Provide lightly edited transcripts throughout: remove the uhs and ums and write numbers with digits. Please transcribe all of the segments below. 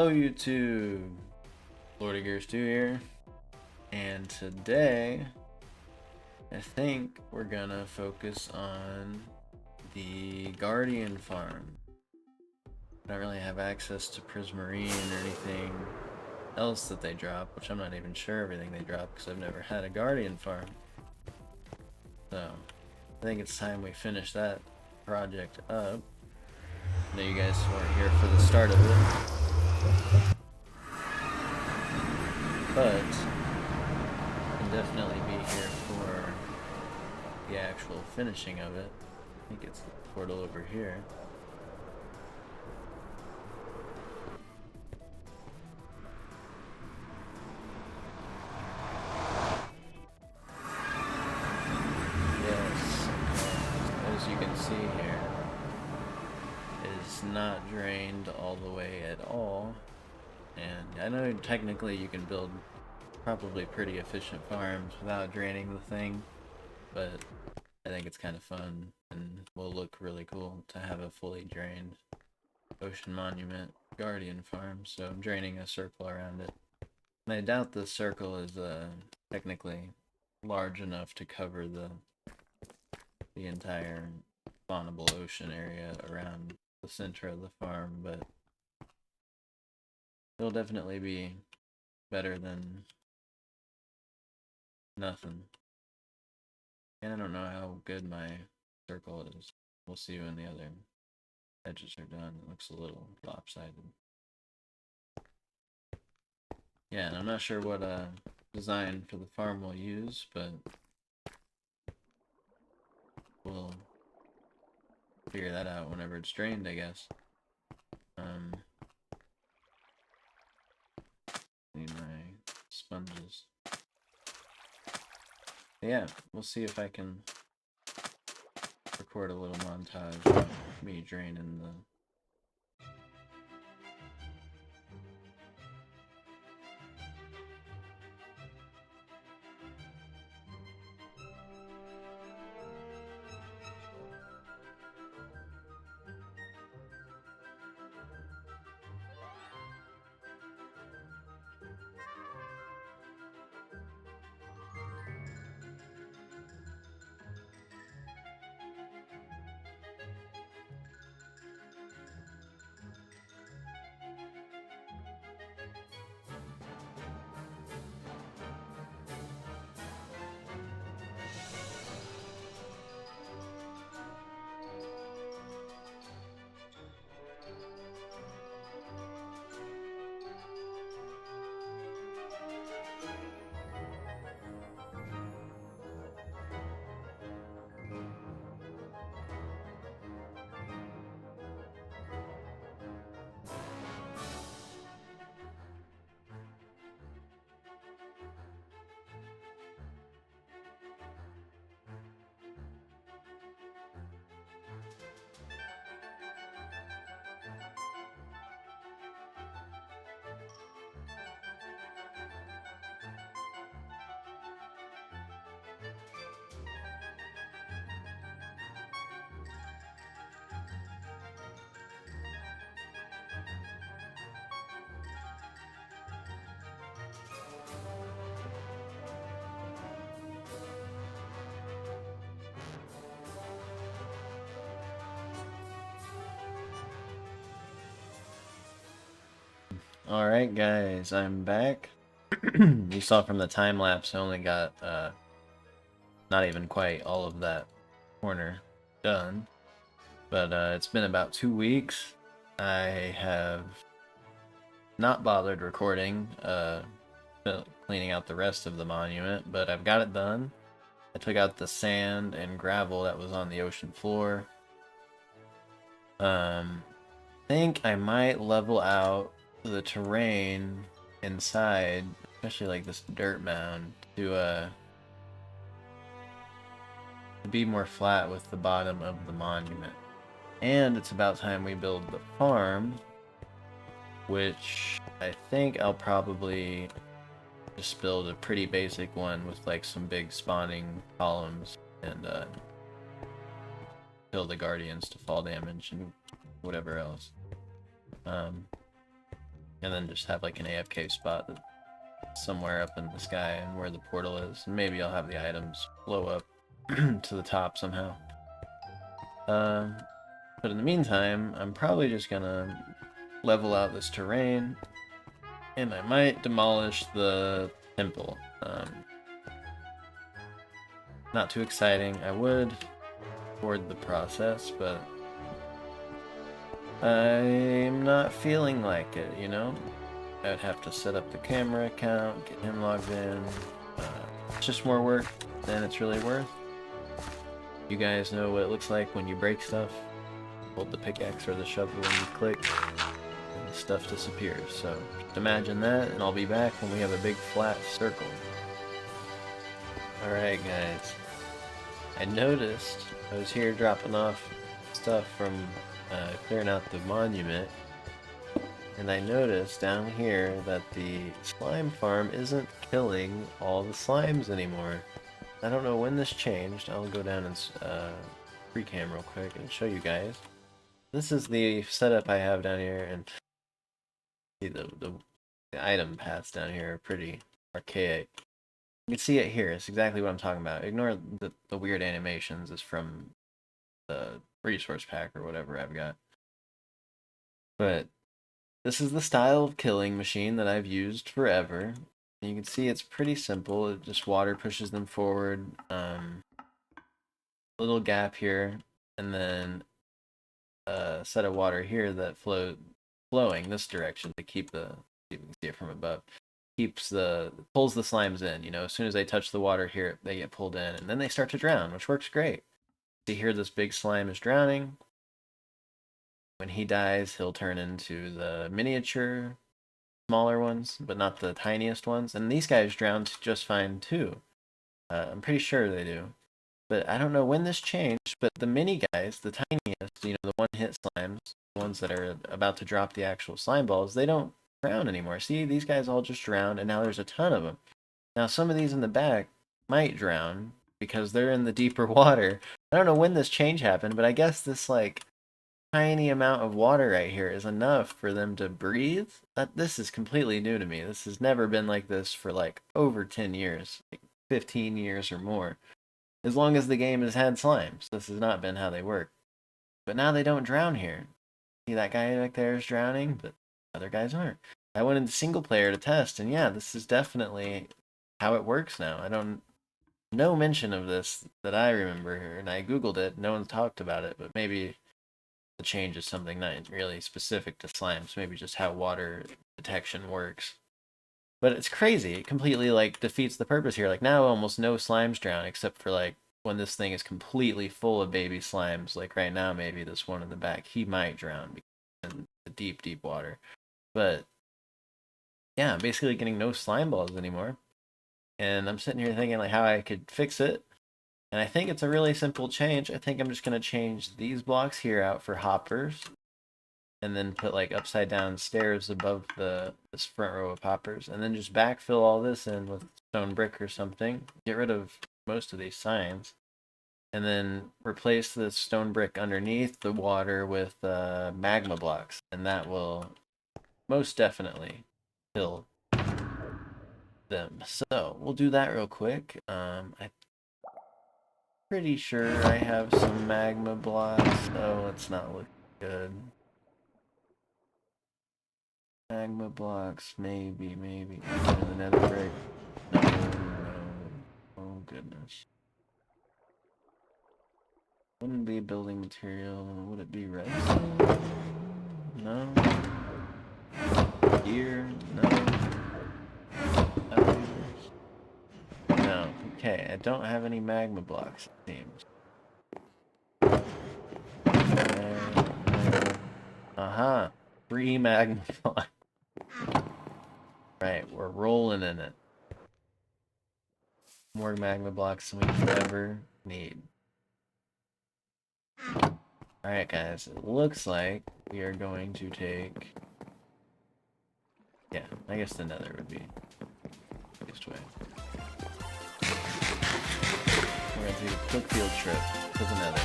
Hello YouTube, Lord of Gears 2 here, and today I think we're gonna focus on the Guardian farm. I don't really have access to Prismarine or anything else that they drop, which I'm not even sure everything they drop because I've never had a Guardian farm. So I think it's time we finish that project up. I know you guys weren't here for the start of it, but I'll definitely be here for the actual finishing of it. I think it's the portal over here. Yes, as you can see here, it is not drained all the way at all. And I know technically you can build probably pretty efficient farms without draining the thing, but I think it's kind of fun and will look really cool to have a fully drained Ocean Monument Guardian farm. So I'm draining a circle around it. And I doubt the circle is technically large enough to cover the entire spawnable ocean area around the center of the farm, but it'll definitely be better than nothing. And I don't know how good my circle is. We'll see when the other edges are done. It looks a little lopsided. Yeah, and I'm not sure what design for the farm we'll use, but we'll figure that out whenever it's drained, I guess. Need my sponges. But yeah, we'll see if I can record a little montage of me draining the Alright guys, I'm back. You saw from the time lapse I only got not even quite all of that corner done. But it's been about 2 weeks. I have not bothered recording, cleaning out the rest of the monument, but I've got it done. I took out the sand and gravel that was on the ocean floor. Think I might level out the terrain inside, especially like this dirt mound, to be more flat with the bottom of the monument. And it's about time we build the farm, which I think I'll probably just build a pretty basic one with like some big spawning columns and kill the guardians to fall damage and whatever else. and then just have like an AFK spot that's somewhere up in the sky and where the portal is. And maybe I'll have the items blow up to the top somehow. But in the meantime, I'm probably just gonna level out this terrain, and I might demolish the temple. Not too exciting. I would board the process, but I'm not feeling like it, you know? I'd have to set up the camera account, get him logged in. It's just more work than it's really worth. You guys know what it looks like when you break stuff. Hold the pickaxe or the shovel when you click, and the stuff disappears. So just imagine that, and I'll be back when we have a big flat circle. Alright guys, I noticed I was here dropping off stuff from clearing out the monument, and I noticed down here that the slime farm isn't killing all the slimes anymore. I don't know when this changed. I'll go down and pre-cam real quick and show you guys. This is the setup I have down here, and see the item paths down here are pretty archaic. You can see it here. It's exactly what I'm talking about. Ignore the weird animations. It's from the resource pack or whatever I've got. But this is the style of killing machine that I've used forever. And you can see it's pretty simple. It just water pushes them forward. Little gap here, and then a set of water here that flowing this direction to keep the, you can see it from above, pulls the slimes in. You know, as soon as they touch the water here, they get pulled in, and then they start to drown, which works great. See here, this big slime is drowning. When he dies, he'll turn into the miniature, smaller ones, but not the tiniest ones. And these guys drown just fine too. I'm pretty sure they do. But I don't know when this changed, but the mini guys, the tiniest, you know, the one-hit slimes, the ones that are about to drop the actual slime balls, they don't drown anymore. See, these guys all just drowned, and now there's a ton of them. Now, some of these in the back might drown because they're in the deeper water. I don't know when this change happened, but I guess this, like, tiny amount of water right here is enough for them to breathe. This is completely new to me. This has never been like this for, like, over 10 years, like 15 years or more. As long as the game has had slimes, this has not been how they work. But now they don't drown here. See, that guy back there is drowning, but other guys aren't. I went into single player to test, and yeah, this is definitely how it works now. No mention of this that I remember here, and I googled it. No one's talked about it, but maybe the change is something not really specific to slimes. Maybe just how water detection works. But it's crazy. It completely, like, defeats the purpose here. Like, now almost no slimes drown, except for, like, when this thing is completely full of baby slimes. Like, right now, maybe this one in the back, he might drown in the deep, deep water. But, yeah, I'm basically getting no slime balls anymore. And I'm sitting here thinking, like, how I could fix it. And I think it's a really simple change. I think I'm just going to change these blocks here out for hoppers. And then put, like, upside down stairs above this front row of hoppers, and then just backfill all this in with stone brick or something. Get rid of most of these signs, and then replace the stone brick underneath the water with magma blocks, and that will most definitely kill them. So we'll do that real quick. I'm pretty sure I have some magma blocks. Oh, it's not looking good. Magma blocks, maybe. The nether brick. No. Oh goodness. Wouldn't be building material. Would it be redstone? No. Gear? No. No. Okay, I don't have any magma blocks, it seems. Aha. 3 magma blocks. Right, we're rolling in it. More magma blocks than we can ever need. Alright guys, it looks like we are going to take... Yeah, I guess the nether would be the easiest way. We're going to take a quick field trip to the nether.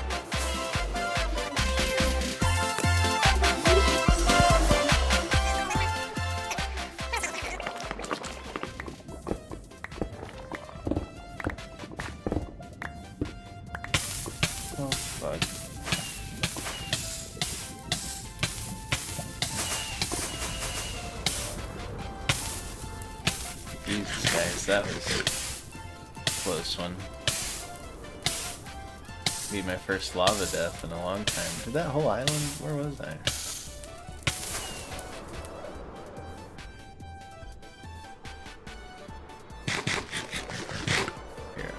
Oh, fuck. Jesus, guys, that was a close one. Be my first lava death in a long time. Did that whole island? Where was I? Here.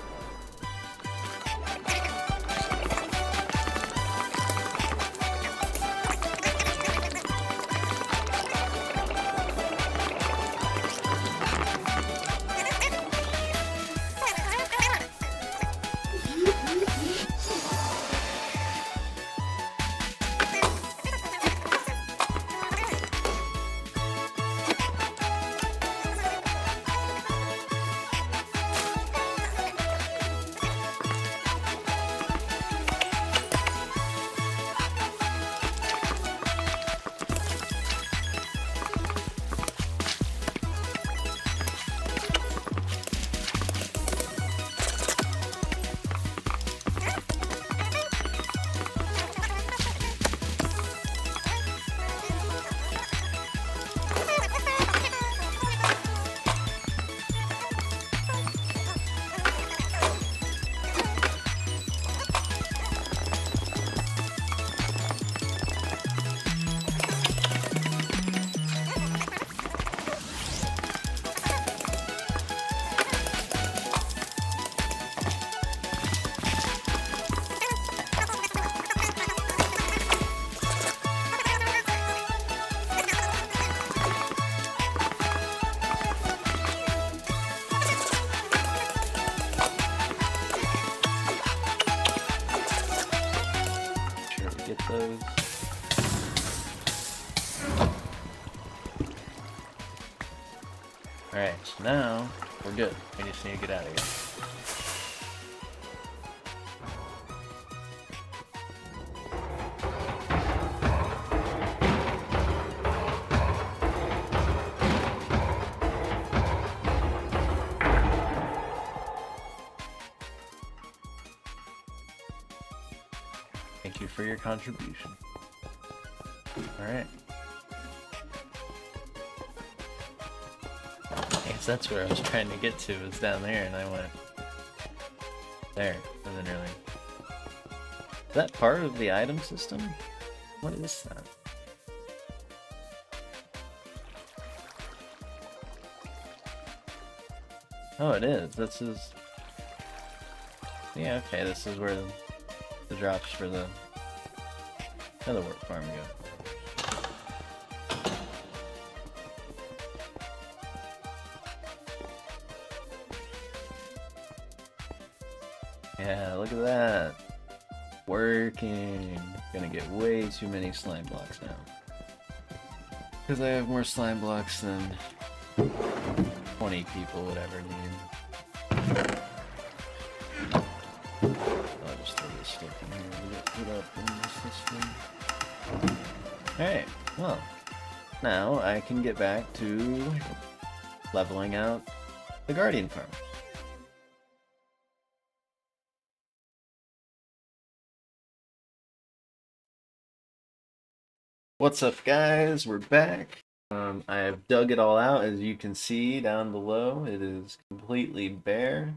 Get those. Alright, so now we're good. We just need to get out of here. Thank you for your contribution. Alright. I guess that's where I was trying to get to, was down there, and I went there. And then really. Is that part of the item system? What is that? Oh, it is. This is... Yeah, okay, this is where the drops for the other work farm go. Yeah, look at that. Working. Gonna get way too many slime blocks now. Because I have more slime blocks than 20 people would ever need. I'll just throw this stuff in here to get put up and this thing. Alright, well, now I can get back to leveling out the Guardian farm. What's up, guys? We're back. I have dug it all out, as you can see down below. It is completely bare.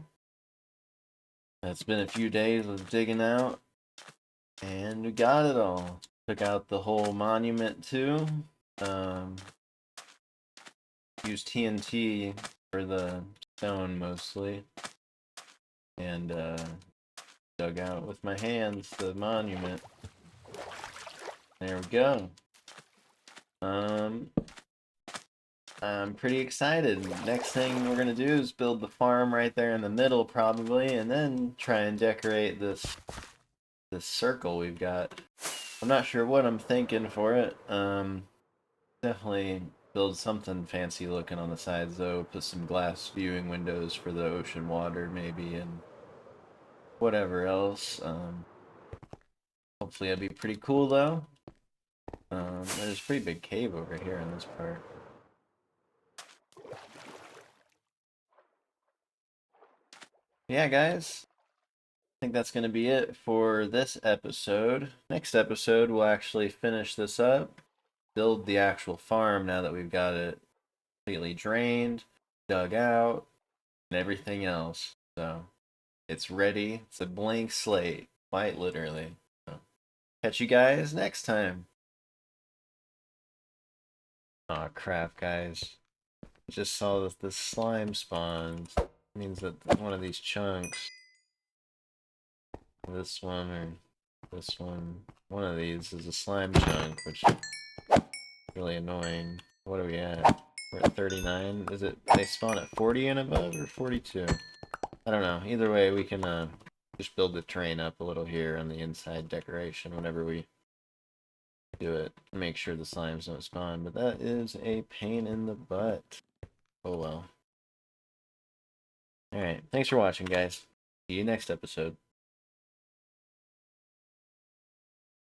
It's been a few days of digging out, and we got it all. Took out the whole monument too. Used TNT for the stone mostly, and dug out with my hands the monument. There we go. I'm pretty excited. Next thing we're gonna do is build the farm right there in the middle probably, and then try and decorate this circle we've got. I'm not sure what I'm thinking for it. Definitely build something fancy looking on the sides though. Put some glass viewing windows for the ocean water maybe, and whatever else. Hopefully it'll be pretty cool though. There's a pretty big cave over here in this part. Yeah, guys, think that's going to be it for this episode. Next episode, we'll actually finish this up, build the actual farm now that we've got it completely drained, dug out, and everything else. So it's ready. It's a blank slate, quite literally. So, catch you guys next time. Aw, crap, guys. Just saw that the slime spawns. It means that one of these chunks, this one or this one of these is a slime chunk, which is really annoying. What are we at? We're at 39. Is it, they spawn at 40 and above or 42? I don't know. Either way, we can just build the terrain up a little here on the inside decoration whenever we do it. Make sure the slimes don't spawn, but that is a pain in the butt. Oh well. Alright, thanks for watching, guys. See you next episode.